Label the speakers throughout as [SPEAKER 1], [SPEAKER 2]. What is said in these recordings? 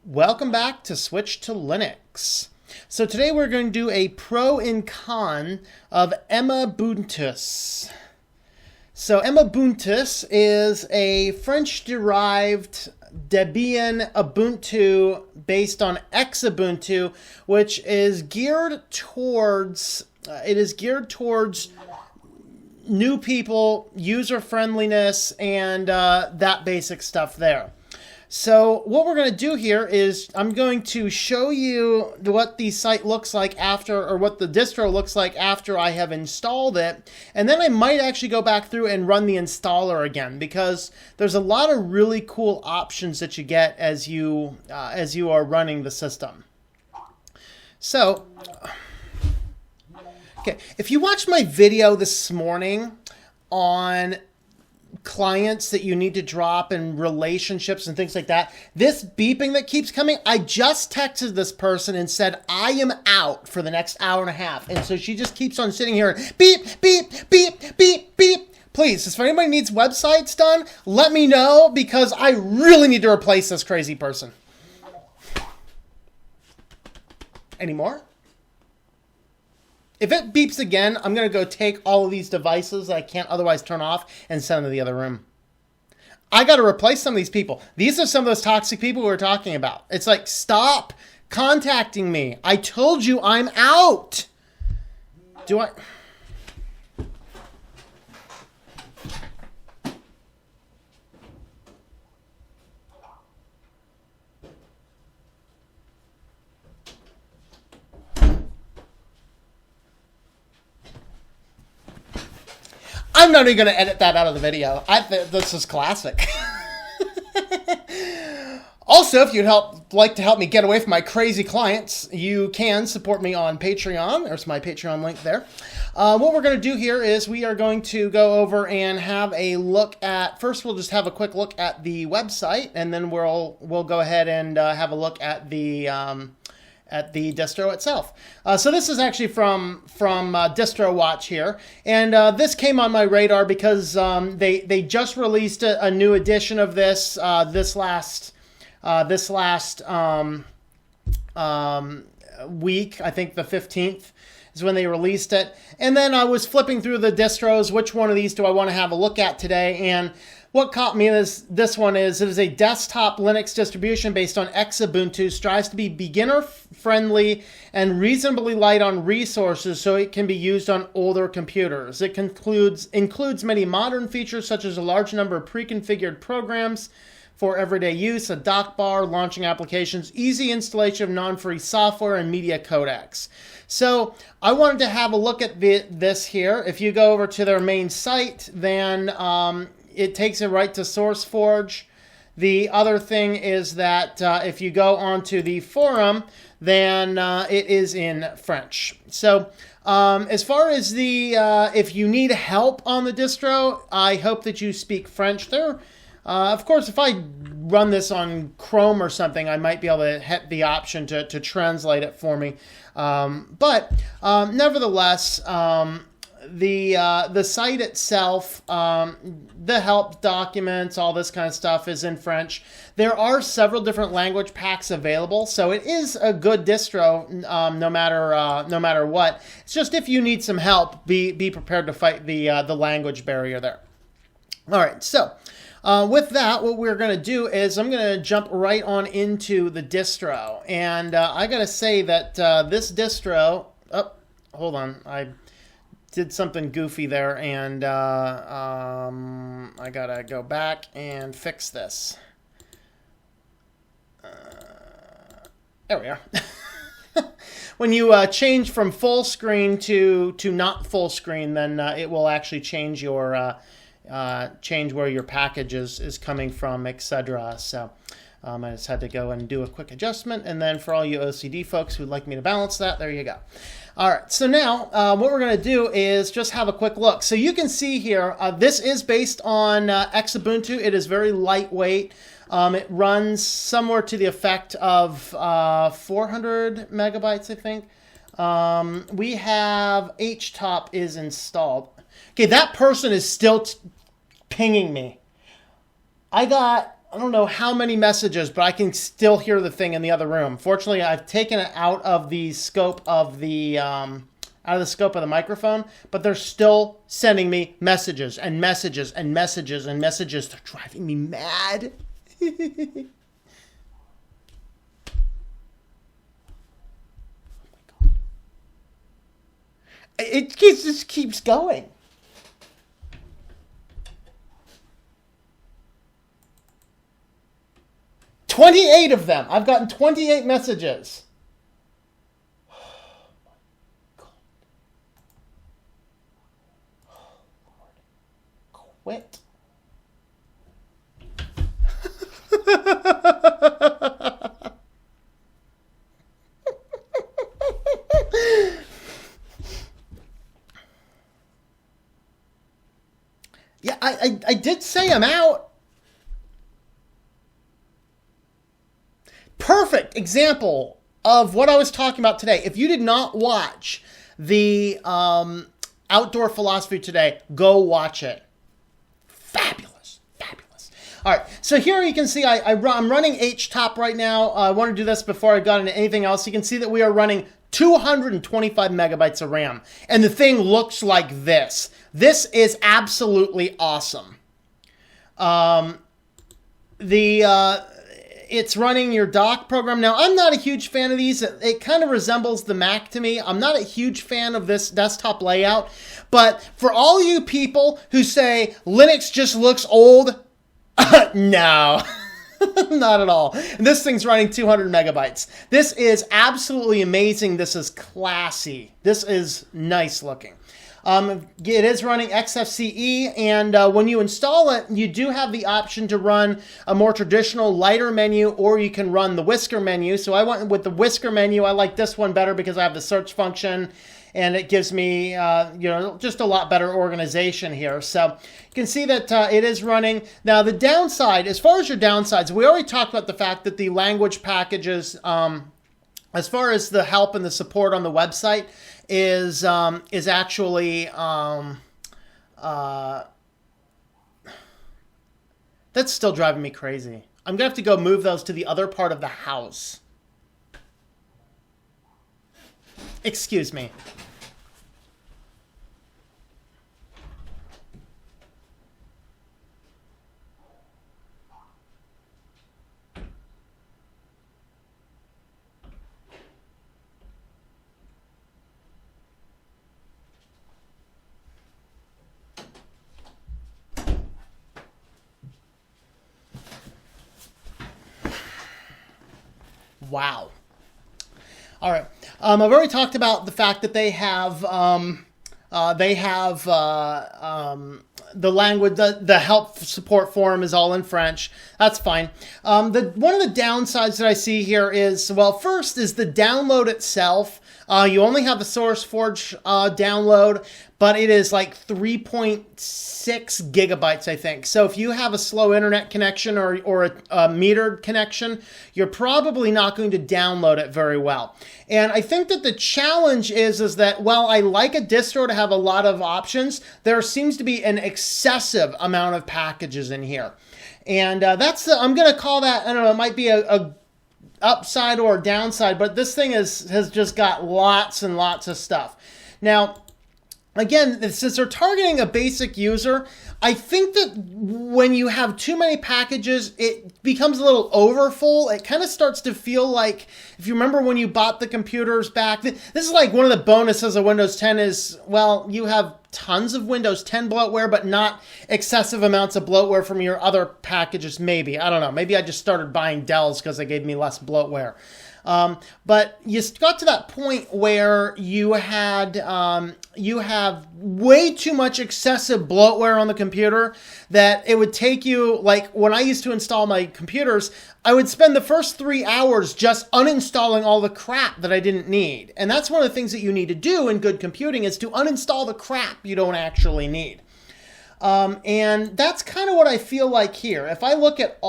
[SPEAKER 1] Welcome back to Switch to Linux. So today we're going to do a pro and con of Emmabuntus. So Emmabuntus is a French-derived Debian Ubuntu based on XUbuntu, which is geared towards new people, user friendliness, and that basic stuff there. So what we're going to do here is I'm going to show you what the site looks like after, or what the distro looks like after I have installed it. And then I might actually go back through and run the installer again, because there's a lot of really cool options that you get as you are running the system. So, okay, if you watched my video this morning on clients that you need to drop and relationships and things like that, this beeping that keeps coming, I just texted this person and said, I am out for the next hour and a half. And so she just keeps on sitting here, beep, beep, beep, beep, beep. Please, if anybody needs websites done, let me know, because I really need to replace this crazy person. Any more? If it beeps again, I'm going to go take all of these devices that I can't otherwise turn off and send them to the other room. I got to replace some of these people. These are some of those toxic people we were talking about. It's like, stop contacting me. I told you I'm out. Do I... I'm not even going to edit that out of the video. This is classic. Also, if you'd like to help me get away from my crazy clients, you can support me on Patreon. There's my Patreon link there. What we're going to do here is we are going to go over and have a look at, first we'll just have a quick look at the website, and then we'll go ahead and have a look at the distro itself. So this is actually from Distro Watch here, and this came on my radar because they just released a new edition of this this last week. I think the 15th is when they released it, and then I was flipping through the distros. Which one of these do I want to have a look at today? And what caught me is this one is, it is a desktop Linux distribution based on XUbuntu, strives to be beginner-friendly and reasonably light on resources so it can be used on older computers. It includes many modern features such as a large number of pre-configured programs for everyday use, a dock bar, launching applications, easy installation of non-free software, and media codecs. So I wanted to have a look at this here. If you go over to their main site, then it takes it right to SourceForge. The other thing is that if you go onto the forum, then it is in French. So as far as if you need help on the distro, I hope that you speak French there. Of course, if I run this on Chrome or something, I might be able to hit the option to translate it for me. But nevertheless, the site itself, the help documents, all this kind of stuff is in French. There are several different language packs available, so it is a good distro no matter what. It's just if you need some help, be prepared to fight the language barrier there. All right, so with that, what we're going to do is I'm going to jump right on into the distro, and I got to say that this distro. Oh, hold on, I did something goofy there, and I gotta go back and fix this. There we are. When you change from full screen to not full screen, then it will actually change your change where your package is coming from, etc. So I just had to go and do a quick adjustment, and then for all you OCD folks who'd like me to balance that, there you go. All right, so now what we're going to do is just have a quick look. So you can see here, this is based on XUbuntu. It is very lightweight. It runs somewhere to the effect of 400 megabytes, I think. We have HTOP is installed. Okay, that person is still pinging me. I got I don't know how many messages, but I can still hear the thing in the other room. Fortunately, I've taken it out of the scope of the microphone, but they're still sending me messages and messages and messages and messages. They're driving me mad. It just keeps going. $28 of them. I've gotten 28 messages. Oh my God. Oh, Lord. Quit. Yeah, I did say I'm out. Perfect example of what I was talking about today. If you did not watch the Outdoor Philosophy today, go watch it. Fabulous, fabulous. All right, so here you can see I'm running HTOP right now. I want to do this before I got into anything else. You can see that we are running 225 megabytes of RAM, and the thing looks like this. This is absolutely awesome. It's running your dock program. Now, I'm not a huge fan of these. It kind of resembles the Mac to me. I'm not a huge fan of this desktop layout. But for all you people who say Linux just looks old, no, not at all. This thing's running 200 megabytes. This is absolutely amazing. This is classy. This is nice looking. It is running XFCE, and when you install it, you do have the option to run a more traditional lighter menu, or you can run the whisker menu. So I went with the whisker menu. I like this one better because I have the search function, and it gives me just a lot better organization here. So you can see that it is running. Now the downside, as far as your downsides, we already talked about the fact that the language packages, as far as the help and the support on the website, is actually that's still driving me crazy. I'm gonna have to go move those to the other part of the house. Excuse me. Wow. All right. I've already talked about the fact that they have the language, the help support forum is all in French. That's fine. One of the downsides that I see here is, well, first is the download itself. You only have the SourceForge download, but it is like 3.6 gigabytes, I think. So if you have a slow internet connection or a metered connection, you're probably not going to download it very well. And I think that the challenge is that while I like a distro to have a lot of options, there seems to be an excessive amount of packages in here. And I'm going to call that, I don't know, it might be a upside or downside, but this thing has just got lots and lots of stuff. Now, again, since they're targeting a basic user, I think that when you have too many packages, it becomes a little overfull. It kind of starts to feel like, if you remember when you bought the computers back, this is like one of the bonuses of Windows 10 is, well, you have tons of Windows 10 bloatware, but not excessive amounts of bloatware from your other packages, maybe. I don't know. Maybe I just started buying Dells because they gave me less bloatware. But you got to that point where you have way too much excessive bloatware on the computer that it would take you, like when I used to install my computers, I would spend the first 3 hours just uninstalling all the crap that I didn't need. And that's one of the things that you need to do in good computing is to uninstall the crap you don't actually need. And that's kind of what I feel like here. If I look at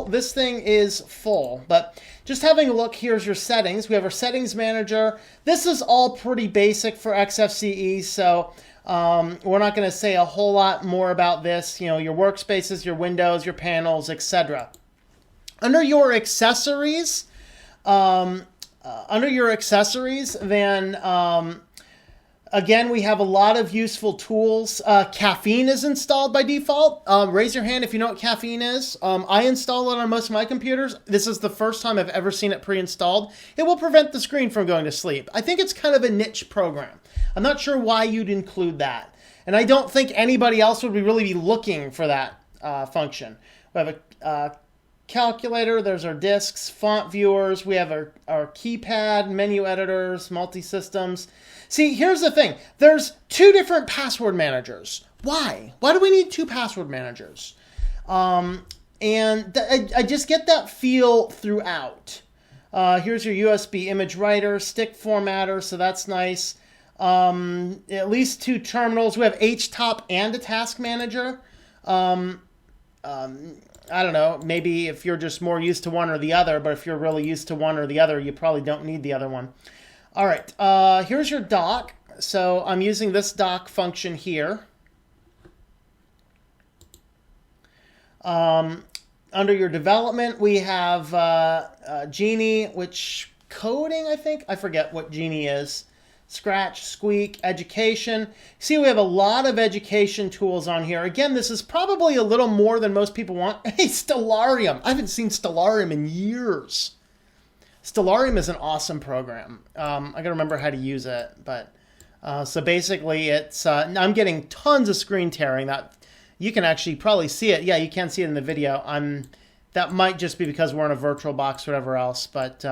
[SPEAKER 1] this thing is full, but just having a look, here's your settings. We have our settings manager. This is all pretty basic for XFCE, so we're not going to say a whole lot more about this. You know, your workspaces, your windows, your panels, etc. Under your accessories, then again, we have a lot of useful tools. Caffeine is installed by default. Raise your hand if you know what caffeine is. I install it on most of my computers. This is the first time I've ever seen it pre-installed. It will prevent the screen from going to sleep. I think it's kind of a niche program. I'm not sure why you'd include that. And I don't think anybody else would really be looking for that function. We have a calculator, there's our disks, font viewers, we have our keypad, menu editors, multi-systems. See, here's the thing. There's two different password managers. Why? Why do we need two password managers? I just get that feel throughout. Here's your USB image writer, stick formatter, so that's nice. At least two terminals. We have HTOP and a task manager. I don't know, maybe if you're just more used to one or the other, but if you're really used to one or the other, you probably don't need the other one. All right, here's your dock. So I'm using this dock function here. Under your development, we have Genie, which coding, I think. I forget what Genie is. Scratch, Squeak, Education. See, we have a lot of education tools on here. Again, this is probably a little more than most people want. Hey, Stellarium. I haven't seen Stellarium in years. Stellarium is an awesome program. I gotta remember how to use it. But so basically, it's I'm getting tons of screen tearing. That you can actually probably see it. Yeah, you can see it in the video. That might just be because we're in a virtual box or whatever else. But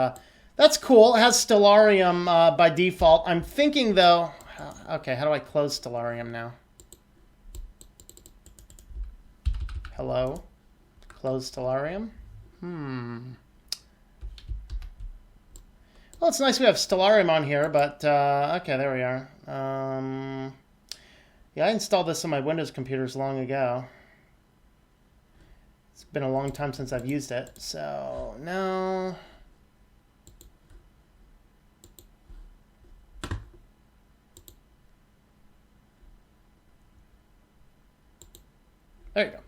[SPEAKER 1] that's cool. It has Stellarium by default. I'm thinking, though... Okay, how do I close Stellarium now? Hello? Close Stellarium? Well, it's nice we have Stellarium on here, but... okay, there we are. Yeah, I installed this on my Windows computers long ago. It's been a long time since I've used it, so... No... There you go.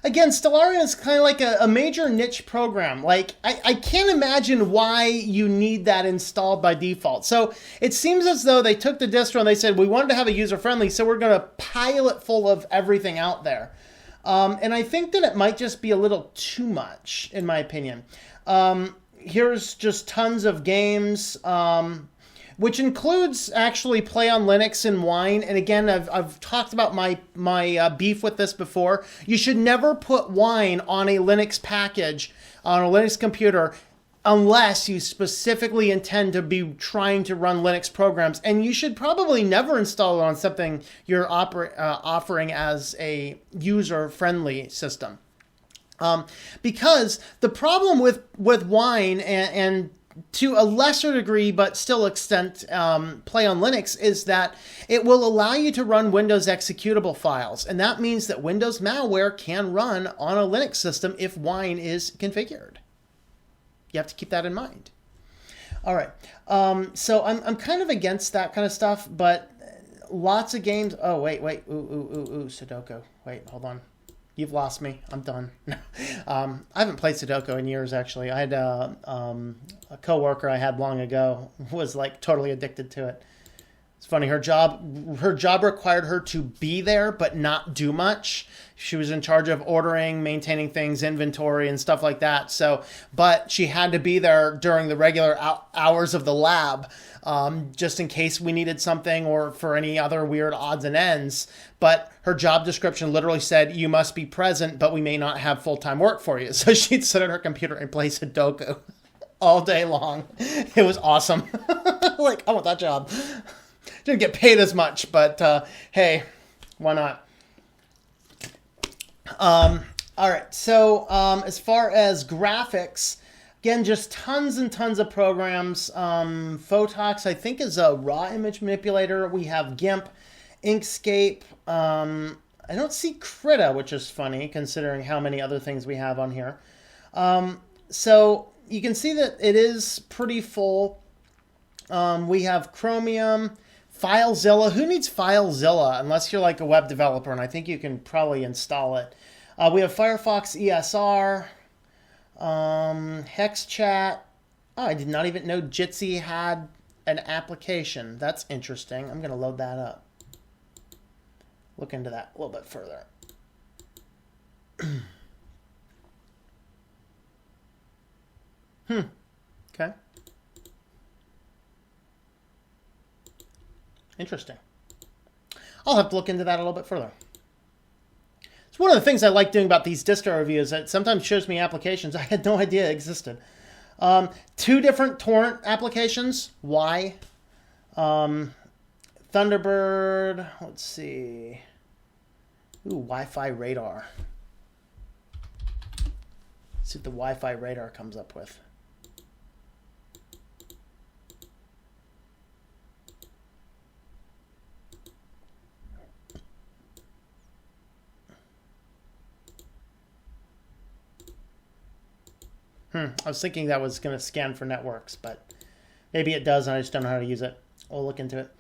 [SPEAKER 1] Again, Stellarium is kind of like a major niche program. Like, I can't imagine why you need that installed by default. So it seems as though they took the distro and they said, we wanted to have a user-friendly, so we're going to pile it full of everything out there. And I think that it might just be a little too much, in my opinion. Here's just tons of games. Which includes actually Play on Linux and Wine. And again, I've talked about my beef with this before. You should never put Wine on a Linux package, on a Linux computer, unless you specifically intend to be trying to run Linux programs. And you should probably never install it on something you're offering as a user-friendly system. Because the problem with Wine and to a lesser degree, but still extent, Play on Linux, is that it will allow you to run Windows executable files. And that means that Windows malware can run on a Linux system if Wine is configured. You have to keep that in mind. All right. So I'm kind of against that kind of stuff, but lots of games. Oh, wait. Ooh, Sudoku. Wait, hold on. You've lost me. I'm done. I haven't played Sudoku in years, actually. I had a coworker I had long ago who was like totally addicted to it. It's funny. Her job required her to be there but not do much. She was in charge of ordering, maintaining things, inventory, and stuff like that. But she had to be there during the regular hours of the lab, just in case we needed something or for any other weird odds and ends. But her job description literally said, you must be present, but we may not have full-time work for you. So she'd sit at her computer and play Sudoku all day long. It was awesome. Like, I want that job. Didn't get paid as much, but hey, why not? All right, so as far as graphics, again, just tons and tons of programs. Photox, I think, is a raw image manipulator. We have GIMP, Inkscape. I don't see Krita, which is funny, considering how many other things we have on here. So you can see that it is pretty full. We have Chromium, FileZilla. Who needs FileZilla unless you're like a web developer? And I think you can probably install it. We have Firefox ESR. Hex chat. Oh, I did not even know Jitsi had an application. That's interesting. I'm going to load that up. Look into that a little bit further. Okay. Interesting. I'll have to look into that a little bit further. It's one of the things I like doing about these distro reviews. It sometimes shows me applications I had no idea existed. 2 different torrent applications. Why? Thunderbird. Let's see. Ooh, Wi-Fi radar. Let's see what the Wi-Fi radar comes up with. I was thinking that was going to scan for networks, but maybe it does, and I just don't know how to use it. We'll look into it.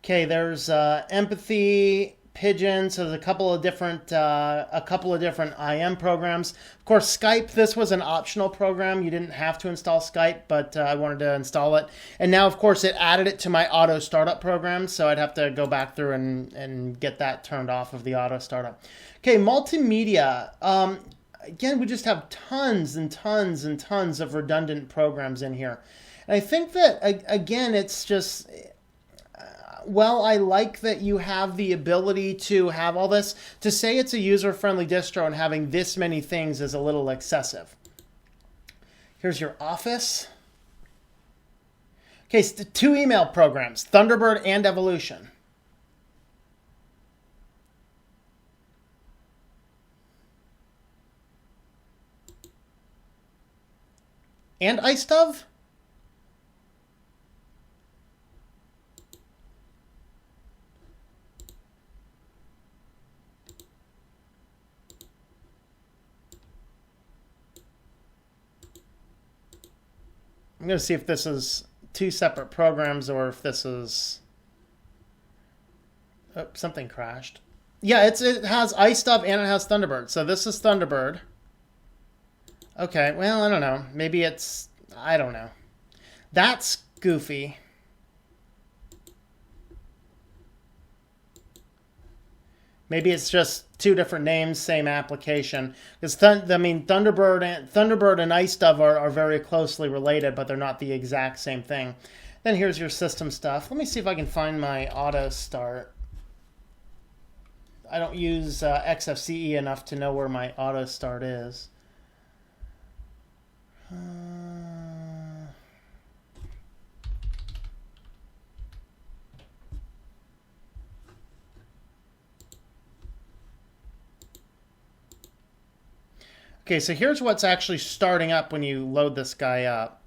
[SPEAKER 1] Okay, there's Empathy, Pigeon. So there's a couple of different IM programs. Of course, Skype. This was an optional program. You didn't have to install Skype, but I wanted to install it. And now, of course, it added it to my auto startup program, so I'd have to go back through and get that turned off of the auto startup. Okay, multimedia. Again, we just have tons and tons and tons of redundant programs in here. And I think that, again, it's just, well, I like that you have the ability to have all this. To say it's a user-friendly distro and having this many things is a little excessive. Here's your Office. Okay, so 2 email programs, Thunderbird and Evolution. And iStuff? I'm going to see if this is 2 separate programs or if this is... Oh, something crashed. Yeah, it has iStuff and it has Thunderbird. So this is Thunderbird. Okay, well, I don't know. Maybe it's... I don't know. That's goofy. Maybe it's just 2 different names, same application. Because Thunderbird and iStuff are very closely related, but they're not the exact same thing. Then here's your system stuff. Let me see if I can find my auto start. I don't use XFCE enough to know where my auto start is. Okay, so here's what's actually starting up when you load this guy up.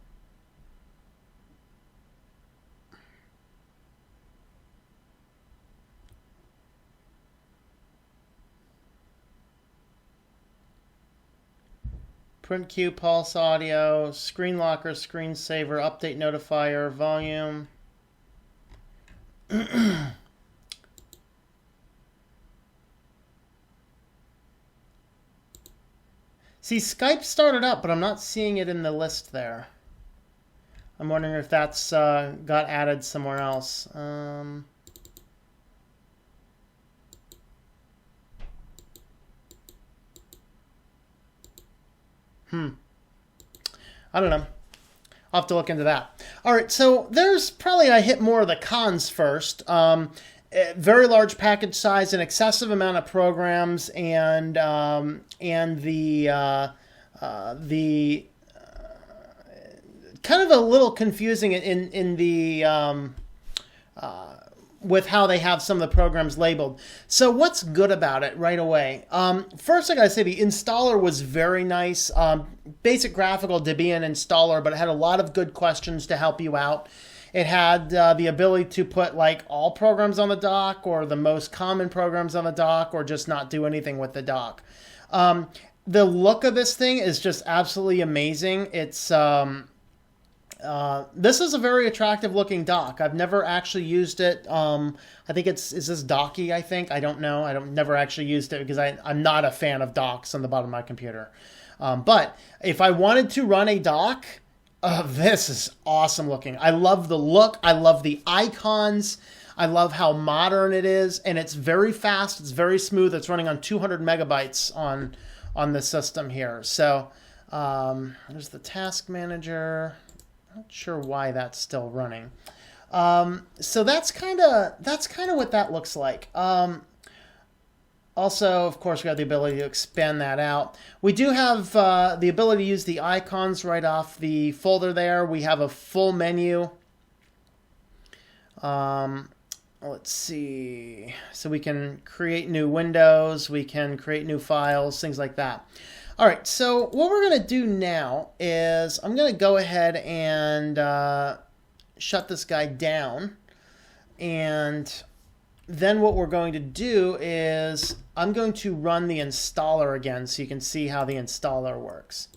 [SPEAKER 1] Print queue, pulse audio, screen locker, screensaver, update notifier, volume. See, Skype started up, but I'm not seeing it in the list there. I'm wondering if that's got added somewhere else. I don't know. I'll have to look into that. All right, so there's probably, I hit more of the cons first. Very large package size, an excessive amount of programs, and the kind of a little confusing in the with how they have some of the programs labeled. So what's good about it right away? First, I gotta say the installer was very nice. Basic graphical Debian installer, but it had a lot of good questions to help you out. It had the ability to put like all programs on the dock or the most common programs on the dock or just not do anything with the dock. The look of this thing is just absolutely amazing. It's this is a very attractive looking dock. I've never actually used it. I think is this Docky, I think? I don't know. Never actually used it because I'm not a fan of docks on the bottom of my computer. But if I wanted to run a dock, this is awesome looking. I love the look. I love the icons. I love how modern it is, and it's very fast. It's very smooth. It's running on 200 megabytes on the system here. So there's the task manager. Not sure why that's still running. So that's kind of what that looks like. Also, of course, we have the ability to expand that out. We do have the ability to use the icons right off the folder there. We have a full menu. Let's see. So we can create new windows. We can create new files, things like that. All right, so what we're going to do now is I'm going to go ahead and shut this guy down. And then what we're going to do is I'm going to run the installer again so you can see how the installer works.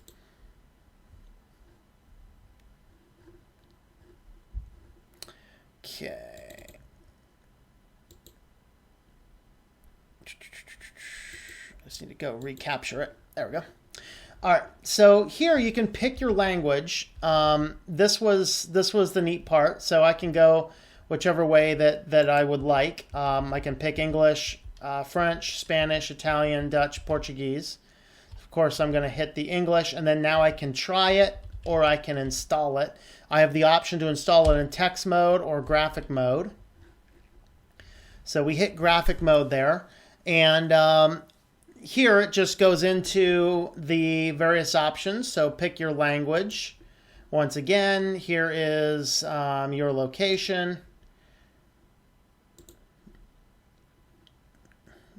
[SPEAKER 1] Okay. I just need to go recapture it. There we go. All right, so here you can pick your language. This was the neat part. So I can go whichever way that I would like. I can pick English, French, Spanish, Italian, Dutch, Portuguese. Of course, I'm going to hit the English, and then now I can try it or I can install it. I have the option to install it in text mode or graphic mode. So we hit graphic mode there, and here it just goes into the various options. So pick your language. Once again, here is your location.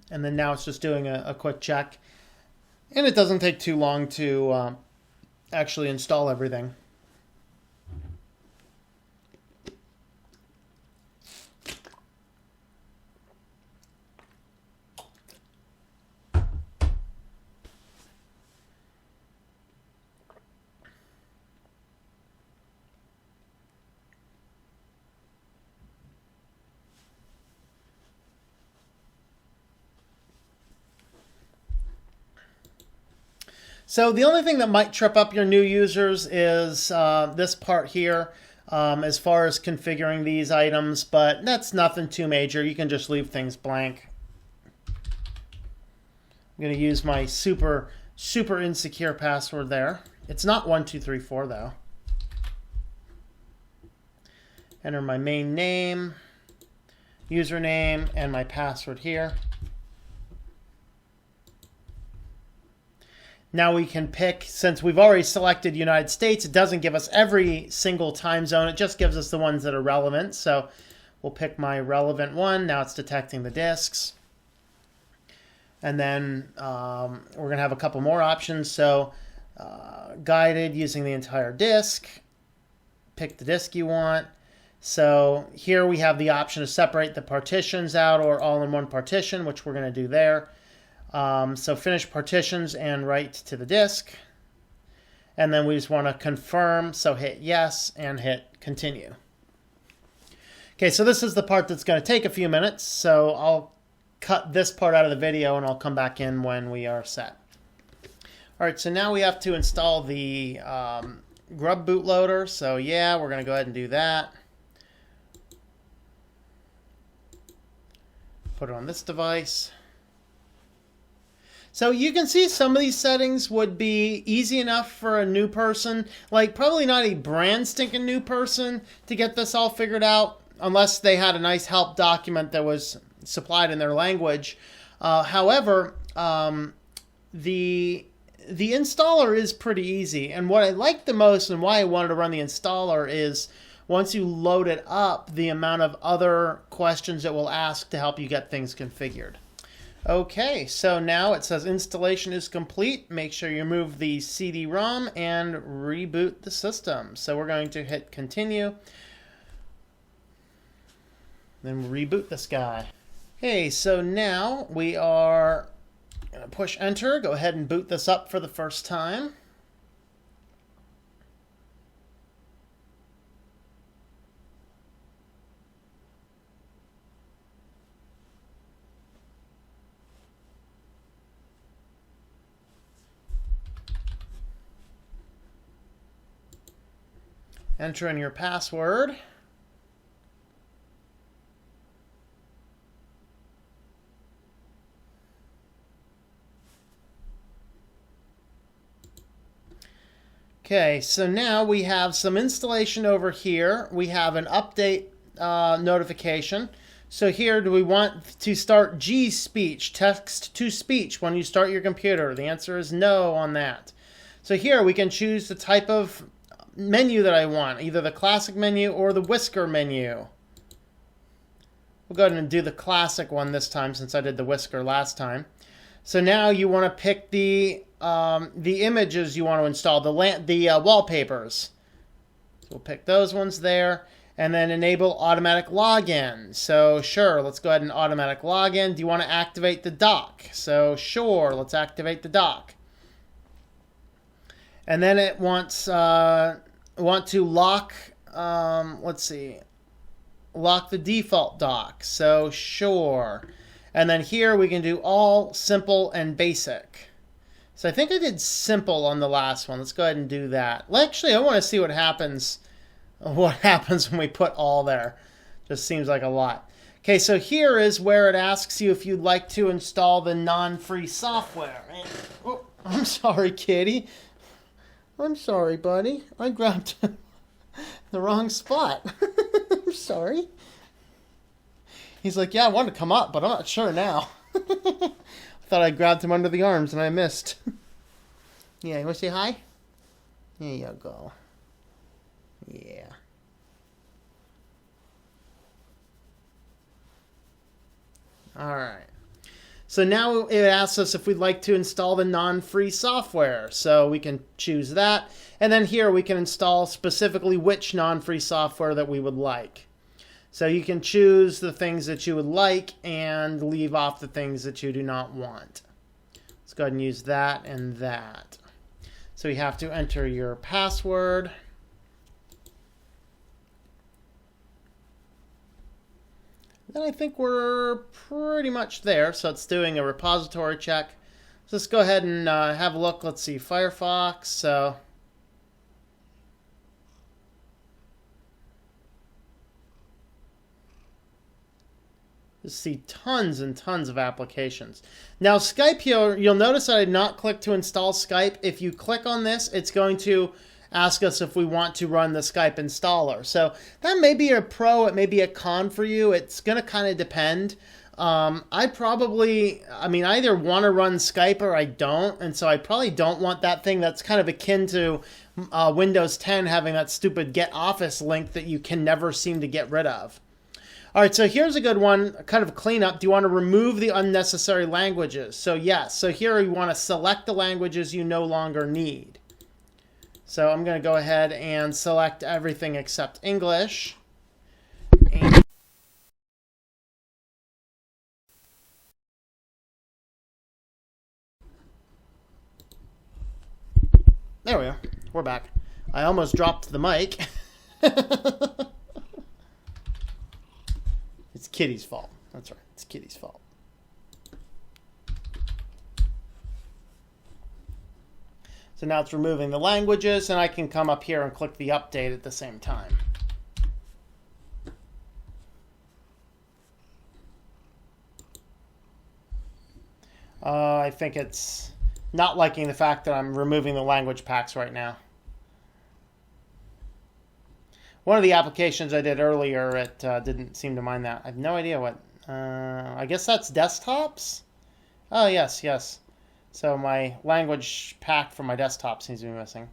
[SPEAKER 1] And then now it's just doing a quick check. And it doesn't take too long to actually install everything. So the only thing that might trip up your new users is this part here as far as configuring these items, but that's nothing too major. You can just leave things blank. I'm going to use my super insecure password there. It's not 1234 though. Enter my main name, username, and my password here. Now we can pick, since we've already selected United States, it doesn't give us every single time zone. It just gives us the ones that are relevant. So we'll pick my relevant one. Now it's detecting the disks. And then we're going to have a couple more options. So guided using the entire disk. Pick the disk you want. So here we have the option to separate the partitions out or all in one partition, which we're going to do there. So finish partitions and write to the disk. And then we just want to confirm. So hit yes and hit continue. Okay, so this is the part that's going to take a few minutes. So I'll cut this part out of the video and I'll come back in when we are set. All right, so now we have to install the Grub bootloader. So yeah, we're going to go ahead and do that. Put it on this device. So you can see some of these settings would be easy enough for a new person, like probably not a brand stinking new person to get this all figured out unless they had a nice help document that was supplied in their language. However, the installer is pretty easy. And what I like the most and why I wanted to run the installer is once you load it up, the amount of other questions it will ask to help you get things configured. Okay, so now it says installation is complete. Make sure you remove the CD-ROM and reboot the system. So we're going to hit continue. Then reboot this guy. Okay, so now we are going to push enter. Go ahead and boot this up for the first time. Enter in your password. Okay, so now we have some installation over here. We have an update notification. So here, do we want to start G-speech, text-to-speech when you start your computer? The answer is no on that. So here we can choose the type of menu that I want, either the classic menu or the whisker menu. We'll go ahead and do the classic one this time since I did the whisker last time. So now you want to pick the images you want to install, the wallpapers. So we'll pick those ones there, and then enable automatic login. So sure, let's go ahead and automatic login. Do you want to activate the dock? So sure, let's activate the dock. And then it wants want to lock. Let's see, lock the default dock. So sure. And then here we can do all, simple, and basic. So I think I did simple on the last one. Let's go ahead and do that. Well, actually, I want to see what happens when we put all there. Just seems like a lot. Okay, so here is where it asks you if you'd like to install the non-free software. Oh, I'm sorry, kitty. I'm sorry, buddy. I grabbed the wrong spot. I'm sorry. He's like, yeah, I wanted to come up, but I'm not sure now. I thought I grabbed him under the arms and I missed. Yeah, you want to say hi? There you go. Yeah. All right. So now it asks us if we'd like to install the non-free software. So we can choose that. And then here we can install specifically which non-free software that we would like. So you can choose the things that you would like and leave off the things that you do not want. Let's go ahead and use that and that. So you have to enter your password. Then I think we're pretty much there. So it's doing a repository check. So let's go ahead and have a look. Let's see, Firefox. So you see tons and tons of applications. Now Skype here, you'll notice I did not click to install Skype. If you click on this, it's going to ask us if we want to run the Skype installer. So that may be a pro, it may be a con for you. It's going to kind of depend. I either want to run Skype or I don't. And so I probably don't want that thing that's kind of akin to Windows 10 having that stupid Get Office link that you can never seem to get rid of. All right, so here's a good one, kind of a cleanup. Do you want to remove the unnecessary languages? So yes, so here you want to select the languages you no longer need. So I'm going to go ahead and select everything except English. And there we are. We're back. I almost dropped the mic. It's Kitty's fault. That's right. It's Kitty's fault. So now it's removing the languages, and I can come up here and click the update at the same time. I think it's not liking the fact that I'm removing the language packs right now. One of the applications I did earlier, it didn't seem to mind that. I have no idea what. I guess that's desktops? Oh, yes, yes. So my language pack for my desktop seems to be missing.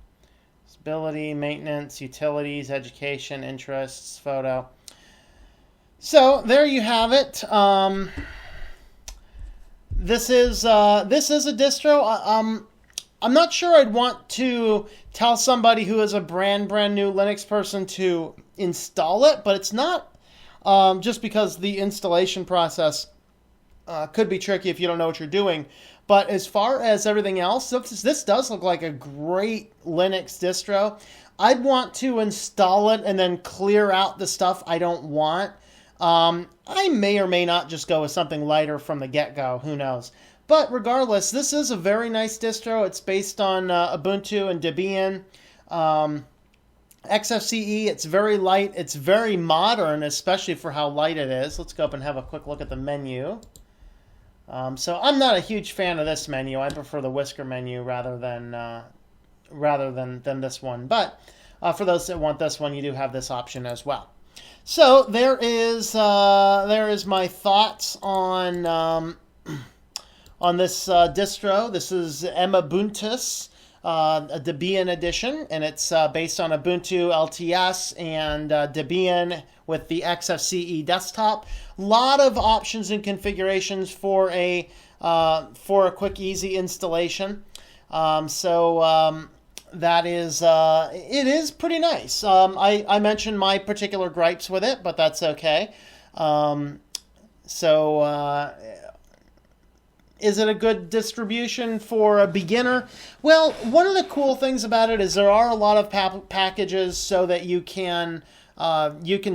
[SPEAKER 1] Stability, maintenance, utilities, education, interests, photo. So there you have it. This is a distro. I'm not sure I'd want to tell somebody who is a brand new Linux person to install it, but it's not just because the installation process could be tricky if you don't know what you're doing. But as far as everything else, this does look like a great Linux distro. I'd want to install it and then clear out the stuff I don't want. I may or may not just go with something lighter from the get-go. Who knows? But regardless, this is a very nice distro. It's based on Ubuntu and Debian. XFCE, it's very light. It's very modern, especially for how light it is. Let's go up and have a quick look at the menu. So I'm not a huge fan of this menu. I prefer the whisker menu rather than this one. But for those that want this one, you do have this option as well. So there is my thoughts on this distro. This is Emmabuntus, a Debian edition, and it's based on Ubuntu LTS and Debian with the XFCE desktop. A lot of options and configurations for a quick, easy installation. That is, it is pretty nice. I mentioned my particular gripes with it, but that's okay. Is it a good distribution for a beginner? Well, one of the cool things about it is there are a lot of packages so that you can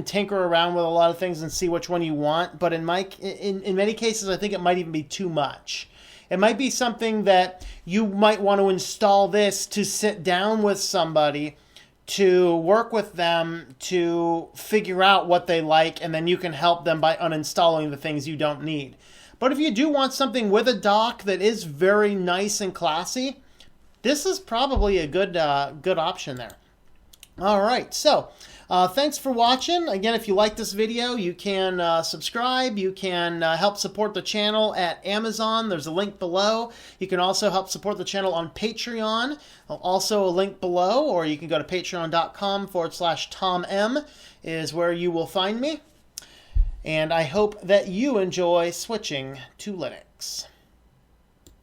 [SPEAKER 1] tinker around with a lot of things and see which one you want. But in many cases, I think it might even be too much. It might be something that you might want to install this to sit down with somebody, to work with them, to figure out what they like, and then you can help them by uninstalling the things you don't need. But if you do want something with a dock that is very nice and classy, this is probably a good option there. All right, so thanks for watching. Again, if you like this video, you can subscribe. You can help support the channel at Amazon. There's a link below. You can also help support the channel on Patreon. Also a link below, or you can go to patreon.com/TomM is where you will find me. And I hope that you enjoy switching to Linux.